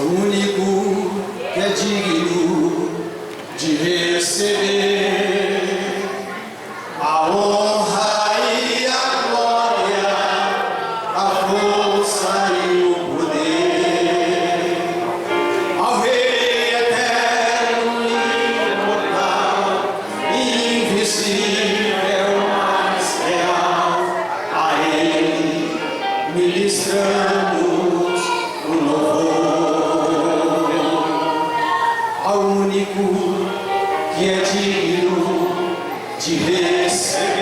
único que é digno de receber a honra e a glória, a força e o poder, ao Rei eterno e imortal, invisível, mas real, a Ele ministramos o louvor, ao único que é digno de receber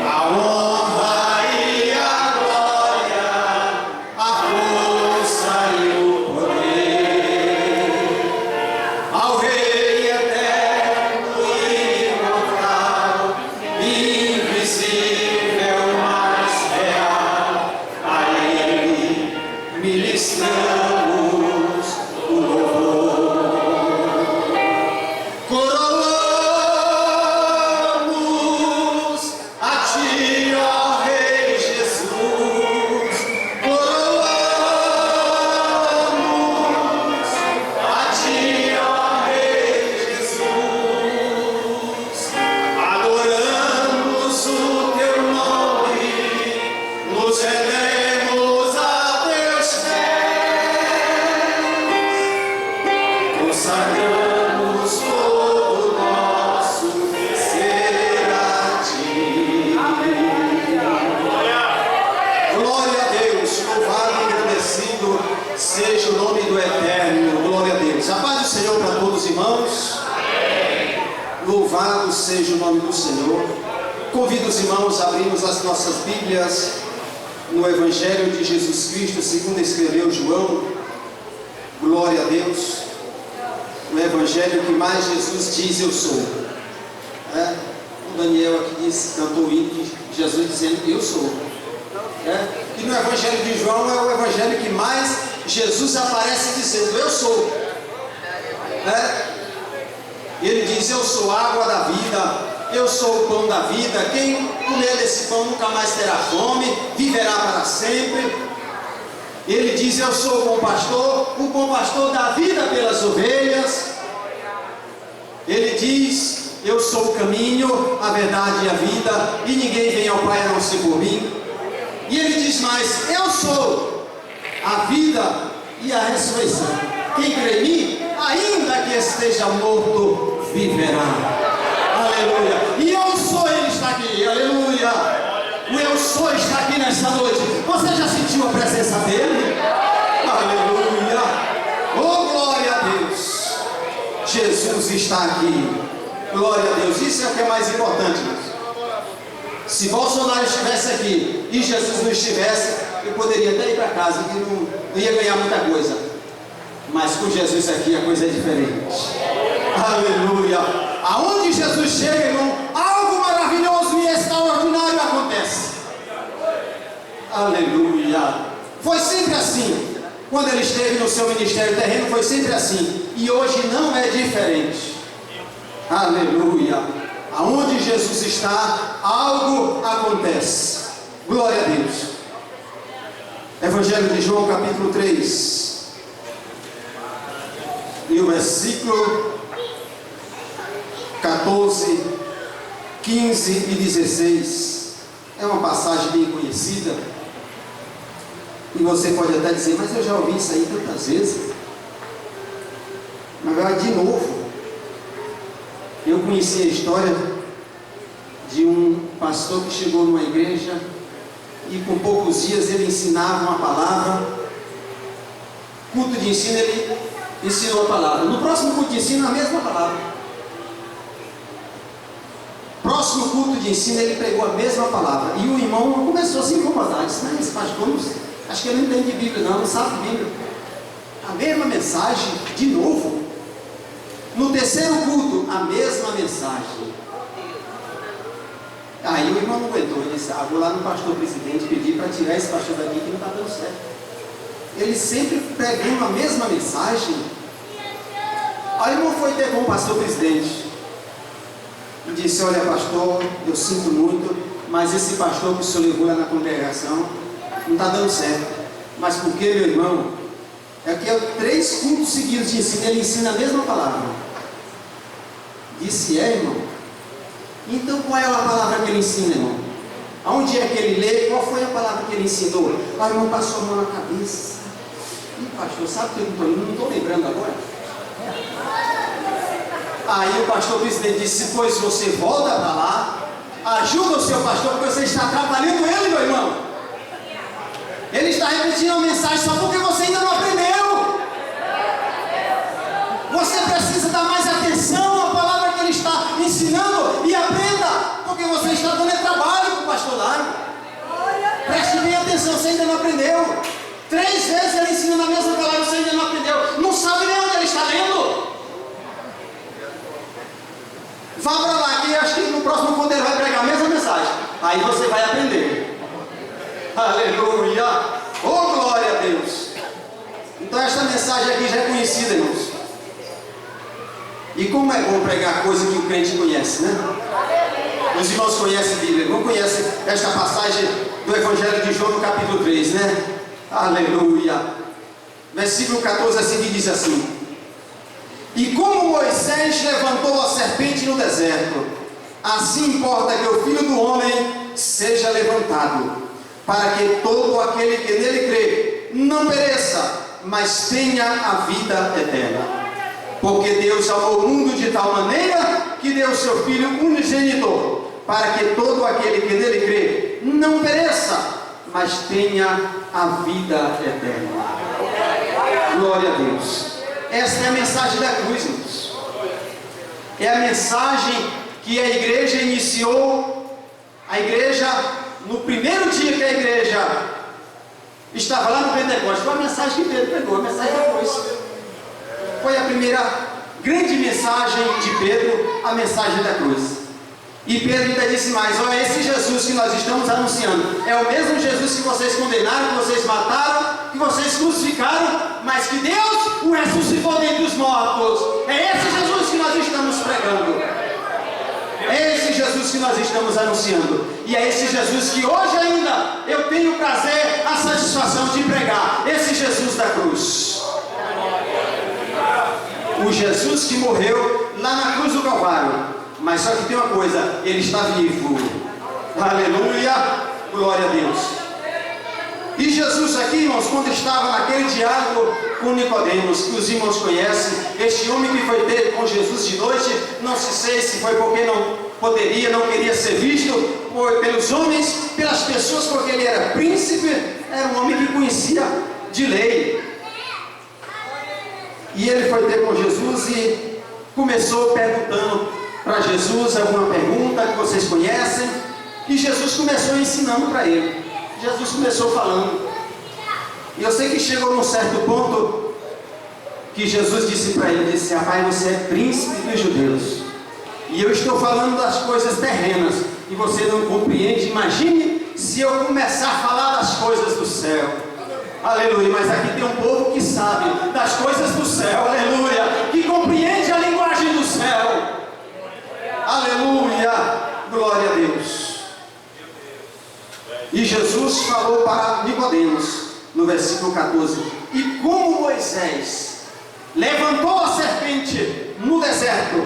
a honra e a glória, a força e o poder, ao Rei eterno e imortal, invisível, mas real, a Ele ministramos o louvor. Coroamos a Ti, ó Rei Jesus. Coroamos a Ti, ó Rei Jesus. Adoramos o Teu nome, nos rendemos a Teus pés, consagramos todo o nosso ser a Ti. Glória a Deus, louvado e engrandecido seja o nome do Eterno. Glória a Deus. A paz do Senhor para todos os irmãos. Louvado seja o nome do Senhor. Convido os irmãos a abrirmos as nossas Bíblias no Evangelho de Jesus Cristo, segundo escreveu João. Glória a Deus. O Evangelho que mais Jesus diz eu sou. O Daniel aqui cantou o hino de Jesus dizendo eu sou. E no Evangelho de João é o Evangelho que mais Jesus aparece dizendo eu sou. Ele diz eu sou a água da vida, eu sou o pão da vida, quem comer desse pão nunca mais terá fome, viverá para sempre. Ele diz eu sou o bom pastor dá vida pelas ovelhas. Ele diz eu sou o caminho, a verdade e a vida, e ninguém vem ao Pai a não ser por mim. E ele diz mais, eu sou a vida e a ressurreição. Quem crê em mim, ainda que esteja morto, viverá. Aleluia. E eu sou, ele está aqui. Aleluia. O eu sou está aqui nessa noite. Você já sentiu a presença dele? Aleluia. Oh, glória a Deus. Jesus está aqui. Glória a Deus. Isso é o que é mais importante. Se Bolsonaro estivesse aqui e Jesus não estivesse, eu poderia até ir para casa, que não ia ganhar muita coisa. Mas com Jesus aqui a coisa é diferente. Aleluia. Aonde Jesus chega, irmão, algo maravilhoso e extraordinário acontece. Aleluia. Foi sempre assim. Quando ele esteve no seu ministério terreno, foi sempre assim. E hoje não é diferente. Aleluia. Aonde Jesus está, algo acontece. Glória a Deus. Evangelho de João, capítulo 3. E o versículo 14, 15 e 16. É uma passagem bem conhecida. E você pode até dizer, mas eu já ouvi isso aí tantas vezes. Mas vai de novo. Eu conheci a história de um pastor que chegou numa igreja e com poucos dias ele ensinava uma palavra. Culto de ensino, ele ensinou a palavra. No próximo culto de ensino, a mesma palavra. Próximo culto de ensino, ele pregou a mesma palavra. E o irmão começou a se incomodar. Disse, não, esse pastor, acho que ele não entende Bíblia, não sabe Bíblia. A mesma mensagem, de novo. No terceiro culto, a mesma mensagem. Aí o irmão não aguentou, ele disse, vou lá no pastor presidente pedir para tirar esse pastor daqui que não está dando certo. Ele sempre pregando a mesma mensagem. Aí o irmão foi ter com o pastor presidente e disse, olha pastor, eu sinto muito, mas esse pastor que o senhor levou lá na congregação não está dando certo. Mas porque, meu irmão, é que 3 cultos seguidos de ensino, ele ensina a mesma palavra. Disse, irmão. Então qual é a palavra que ele ensina, irmão? Aonde é que ele lê? Qual foi a palavra que ele ensinou? O irmão passou a mão na cabeça. E pastor, sabe que eu não estou lembrando agora? Aí o pastor presidente disse, pois você volta para lá, ajuda o seu pastor, porque você está atrapalhando ele, meu irmão. Ele está repetindo a mensagem só porque você ainda não aprendeu. Você precisa dar mais atenção à palavra que ele está ensinando e aprenda, porque você está dando trabalho para o pastor Dário. Preste bem atenção, você ainda não aprendeu. 3 vezes ele ensina a mesma palavra, você ainda não aprendeu. Não sabe nem onde ele está lendo. Vá para lá, que acho que no próximo ponto ele vai pregar a mesma mensagem. Aí você vai aprender. Aleluia! Oh, glória a Deus! Então esta mensagem aqui já é conhecida, irmãos. E como é bom pregar coisa que o crente conhece, né? Os irmãos conhecem a Bíblia, não conhecem esta passagem do Evangelho de João no capítulo 3, né? Aleluia! Versículo 14 a seguir diz assim: E como Moisés levantou a serpente no deserto, assim importa que o Filho do Homem seja levantado, para que todo aquele que nele crê não pereça, mas tenha a vida eterna. Porque Deus amou o mundo de tal maneira que deu o seu Filho unigênito, para que todo aquele que nele crê não pereça, mas tenha a vida eterna. Glória a Deus. Esta é a mensagem da cruz, irmãos. É a mensagem que a igreja iniciou. A igreja, no primeiro dia que a igreja estava lá no Pentecostes, foi a mensagem que Pedro pregou, a mensagem da cruz. Foi a primeira grande mensagem de Pedro, a mensagem da cruz. E Pedro ainda disse mais: olha, esse Jesus que nós estamos anunciando é o mesmo Jesus que vocês condenaram, que vocês mataram, que vocês crucificaram, mas que Deus o ressuscitou dentre os mortos. É esse Jesus que nós estamos pregando. É esse Jesus que nós estamos anunciando. E é esse Jesus que hoje ainda eu tenho o prazer, a satisfação de pregar. Esse Jesus da cruz. O Jesus que morreu lá na cruz do Calvário. Mas só que tem uma coisa, ele está vivo. Aleluia, glória a Deus. E Jesus aqui, irmãos, quando estava naquele diálogo com Nicodemos, que os irmãos conhecem, este homem que foi ter com Jesus de noite, não se sei se foi porque não poderia, não queria ser visto pelos homens, pelas pessoas, porque ele era príncipe, era um homem que conhecia de lei. E ele foi ter com Jesus e começou perguntando para Jesus alguma pergunta que vocês conhecem, e Jesus começou ensinando para ele. Jesus começou falando, e eu sei que chegou num certo ponto que Jesus disse para ele, disse: rapaz, você é príncipe dos judeus, e eu estou falando das coisas terrenas, e você não compreende. Imagine se eu começar a falar das coisas do céu. Aleluia, mas aqui tem um povo que sabe das coisas do céu, aleluia, que compreende a linguagem do céu. Aleluia, glória a Deus. E Jesus falou para Nicodemos, no versículo 14: e como Moisés levantou a serpente no deserto,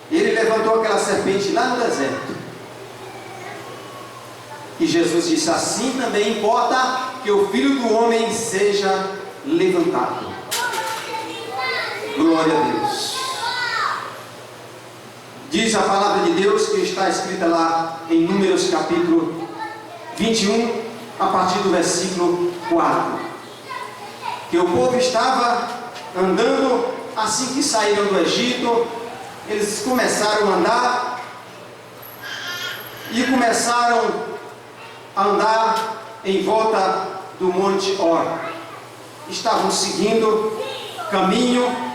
ele levantou aquela serpente lá no deserto. E Jesus disse: assim também importa que o Filho do Homem seja levantado. Glória a Deus. Diz a palavra de Deus que está escrita lá em Números capítulo 21, a partir do versículo 4, que o povo estava andando assim que saíram do Egito. Eles começaram a andar e começaram a andar em volta do Monte Or. Estavam seguindo caminho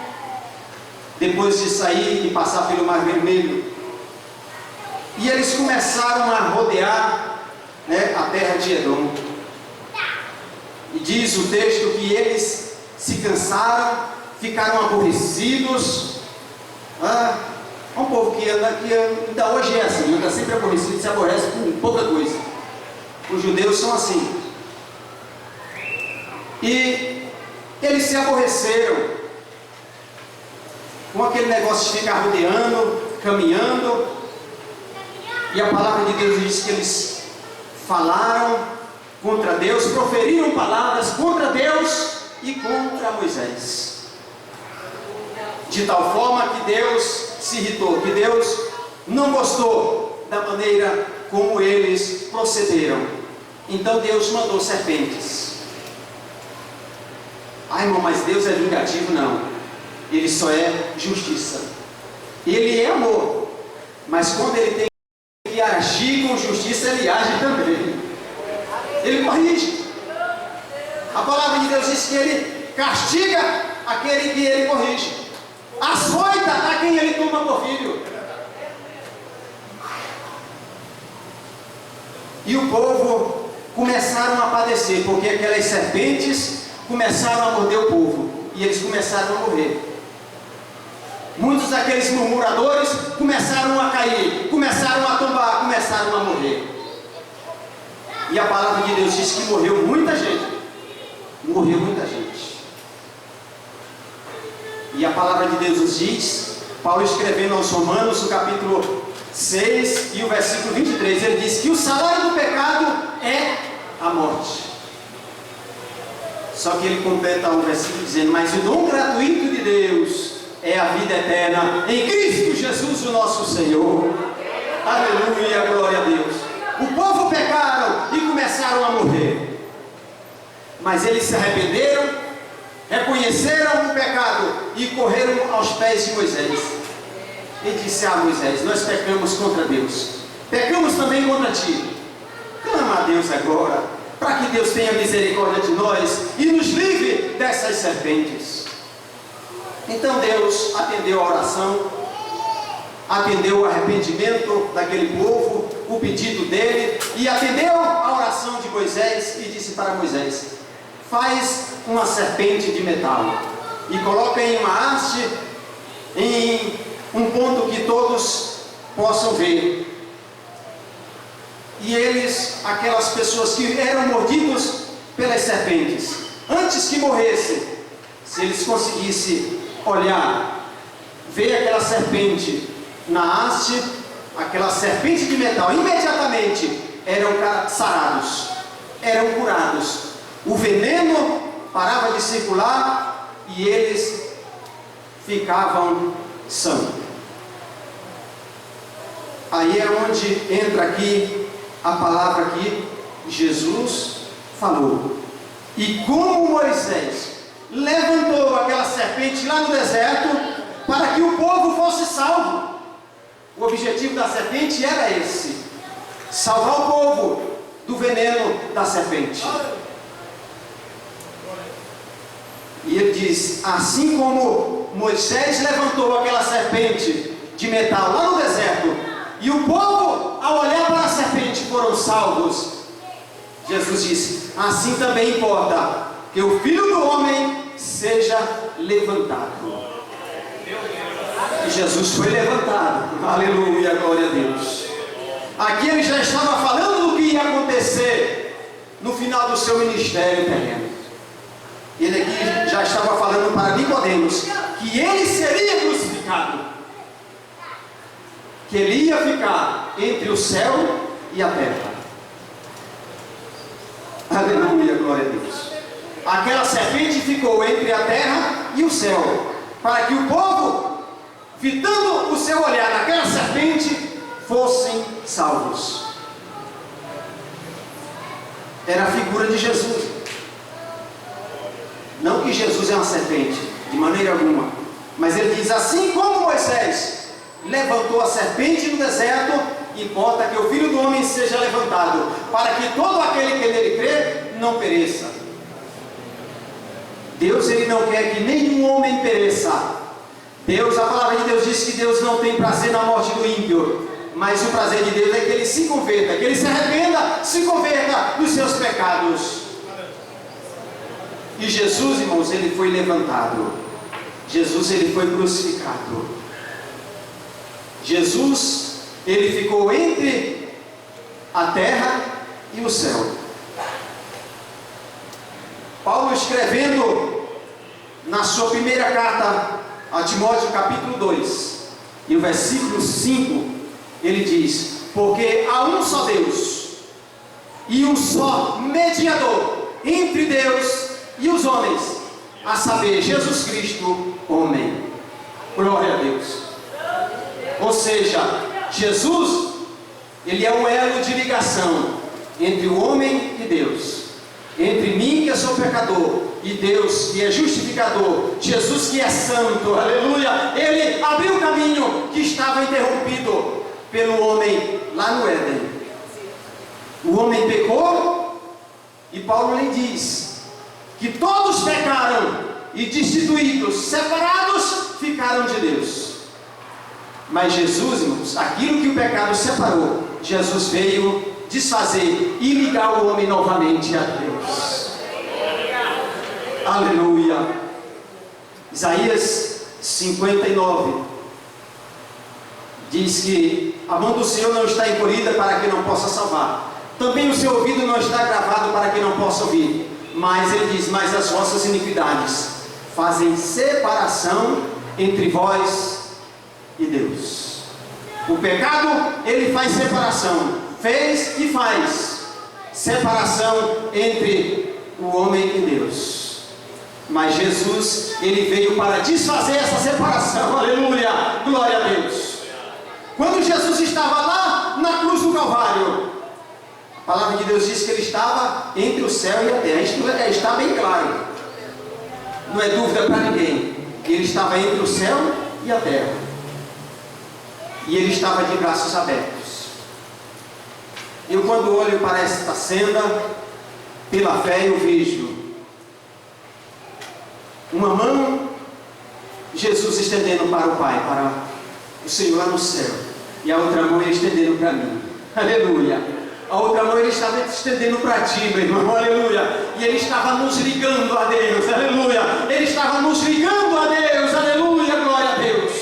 depois de sair e passar pelo Mar Vermelho, e eles começaram a rodear, a terra de Edom. E diz o texto que eles se cansaram, ficaram aborrecidos. Um povo que ainda hoje é assim, anda sempre aborrecido, se aborrece com pouca coisa. Os judeus são assim. E eles se aborreceram com aquele negócio de ficar rodeando, caminhando. E a palavra de Deus diz que eles falaram contra Deus, proferiram palavras contra Deus e contra Moisés. De tal forma que Deus se irritou, que Deus não gostou da maneira como eles procederam. Então Deus mandou serpentes. Ah, irmão, mas Deus é vingativo? Não. Ele só é justiça. Ele é amor. Mas quando ele tem que agir com justiça, ele age também. Ele corrige. A palavra de Deus diz que ele castiga aquele que ele corrige. Açoita a quem ele toma por filho. E o povo começaram a padecer, porque aquelas serpentes começaram a morder o povo, e eles começaram a morrer. Muitos daqueles murmuradores começaram a cair, começaram a tombar, começaram a morrer. E a palavra de Deus diz que morreu muita gente. Morreu muita gente. E a palavra de Deus nos diz, Paulo escrevendo aos Romanos, no capítulo 6 e o versículo 23, ele diz que o salário do pecado é a morte. Só que ele completa o versículo dizendo: mas o dom gratuito de Deus é a vida eterna em Cristo Jesus, o nosso Senhor. Aleluia, glória a Deus. O povo pecaram e começaram a morrer, mas eles se arrependeram, reconheceram o pecado e correram aos pés de Moisés. E disse a Moisés: nós pecamos contra Deus, pecamos também contra ti. Clama a Deus agora, para que Deus tenha misericórdia de nós e nos livre dessas serpentes. Então Deus atendeu a oração, atendeu o arrependimento daquele povo, o pedido dele, e atendeu a oração de Moisés e disse para Moisés: faz uma serpente de metal e coloca em uma haste, em um ponto que todos possam ver. E eles, aquelas pessoas que eram mordidos pelas serpentes, antes que morressem, se eles conseguissem olhar, ver aquela serpente na haste, aquela serpente de metal, imediatamente eram sarados, eram curados. O veneno parava de circular e eles ficavam sãos. Aí é onde entra aqui a palavra que Jesus falou. E como Moisés levantou aquela serpente lá no deserto para que o povo fosse salvo, o objetivo da serpente era esse: salvar o povo do veneno da serpente. E ele diz: assim como Moisés levantou aquela serpente de metal lá no deserto, e o povo, ao olhar para a serpente, foram salvos, Jesus disse: assim também importa que o Filho do Homem seja levantado. E Jesus foi levantado. Aleluia, glória a Deus. Aqui ele já estava falando do que ia acontecer no final do seu ministério terreno. Ele aqui já estava falando para Nicodemos que ele seria crucificado, que ele ia ficar entre o céu e a terra. Aleluia, glória a Deus. Aquela serpente ficou entre a terra e o céu, para que o povo, fitando o seu olhar naquela serpente, fossem salvos. Era a figura de Jesus. Não que Jesus é uma serpente, de maneira alguma, mas ele diz: assim como Moisés levantou a serpente no deserto, importa que o Filho do Homem seja levantado, para que todo aquele que nele crê não pereça. Deus, ele não quer que nenhum homem pereça. Deus, a palavra de Deus diz que Deus não tem prazer na morte do ímpio, mas o prazer de Deus é que ele se converta, que ele se arrependa, se converta dos seus pecados. E Jesus, irmãos, ele foi levantado. Jesus, ele foi crucificado. Jesus, ele ficou entre a terra e o céu. Paulo escrevendo na sua primeira carta a Timóteo, capítulo 2, e o versículo 5, ele diz: porque há um só Deus e um só mediador entre Deus e os homens, a saber, Jesus Cristo, homem. Glória a Deus. Ou seja, Jesus, ele é um elo de ligação entre o homem e Deus, entre mim, que eu sou pecador, e Deus, que é justificador, Jesus, que é santo, aleluia. Ele abriu o caminho que estava interrompido pelo homem lá no Éden. O homem pecou, e Paulo lhe diz que todos pecaram e destituídos, separados, ficaram de Deus. Mas Jesus, irmãos, aquilo que o pecado separou, Jesus veio desfazer e ligar o homem novamente a Deus. Aleluia. Isaías 59 diz que a mão do Senhor não está encolhida para que não possa salvar, também o seu ouvido não está gravado para que não possa ouvir. Mas ele diz: mas as vossas iniquidades fazem separação entre vós e Deus. O pecado, ele faz separação, fez e faz separação entre o homem e Deus. Mas Jesus, ele veio para desfazer essa separação, aleluia, glória a Deus. Quando Jesus estava lá na cruz do Calvário, a palavra de Deus diz que ele estava entre o céu e a terra. Isto está bem claro, não é dúvida para ninguém. Ele estava entre o céu e a terra, e ele estava de braços abertos. Eu, quando olho para esta cena, pela fé, eu vejo uma mão, Jesus estendendo para o Pai, para o Senhor lá no céu, e a outra mão ele estendendo para mim, aleluia. A outra mão ele estava estendendo para ti, meu irmão, aleluia. E ele estava nos ligando a Deus, aleluia. Ele estava nos ligando a Deus, aleluia, glória a Deus,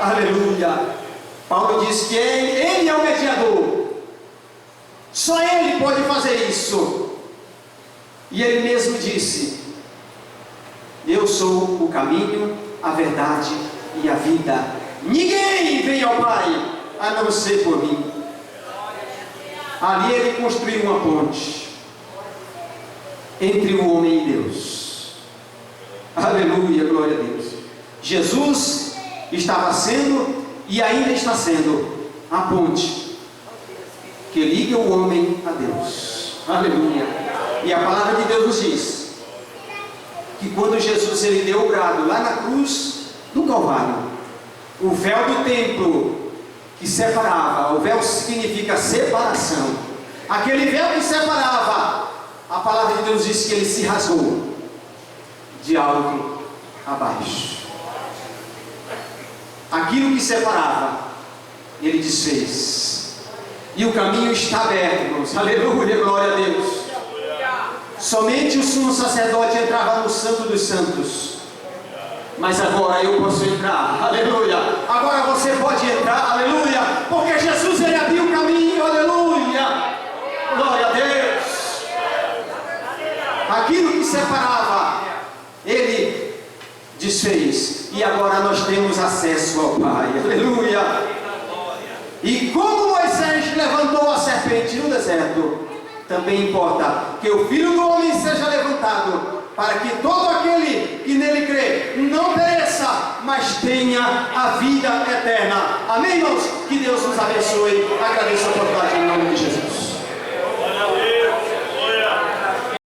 aleluia. Paulo diz que ele é o mediador, só ele pode fazer isso. E ele mesmo disse: eu sou o caminho, a verdade e a vida. Ninguém vem ao Pai a não ser por mim. Ali ele construiu uma ponte entre o homem e Deus. Aleluia, glória a Deus. Jesus estava sendo e ainda está sendo a ponte que liga o homem a Deus. Aleluia. E a palavra de Deus nos diz que quando Jesus ele deu o brado lá na cruz do Calvário, o véu do templo que separava, o véu significa separação, aquele véu que separava, a palavra de Deus diz que ele se rasgou de alto a baixo. Aquilo que separava, ele desfez, e o caminho está aberto, irmãos. Aleluia, glória a Deus. Somente o sumo sacerdote entrava no Santo dos Santos, mas agora eu posso entrar, aleluia. Agora você pode entrar, aleluia, porque Jesus ele abriu o caminho, aleluia, glória a Deus. Aquilo que separava, ele desfez, e agora nós temos acesso ao Pai, aleluia. E como Moisés levantou a serpente no deserto, também importa que o Filho do Homem seja levantado, para que todo aquele que nele crê não pereça, mas tenha a vida eterna. Amém, irmãos? Que Deus nos abençoe. Agradeço a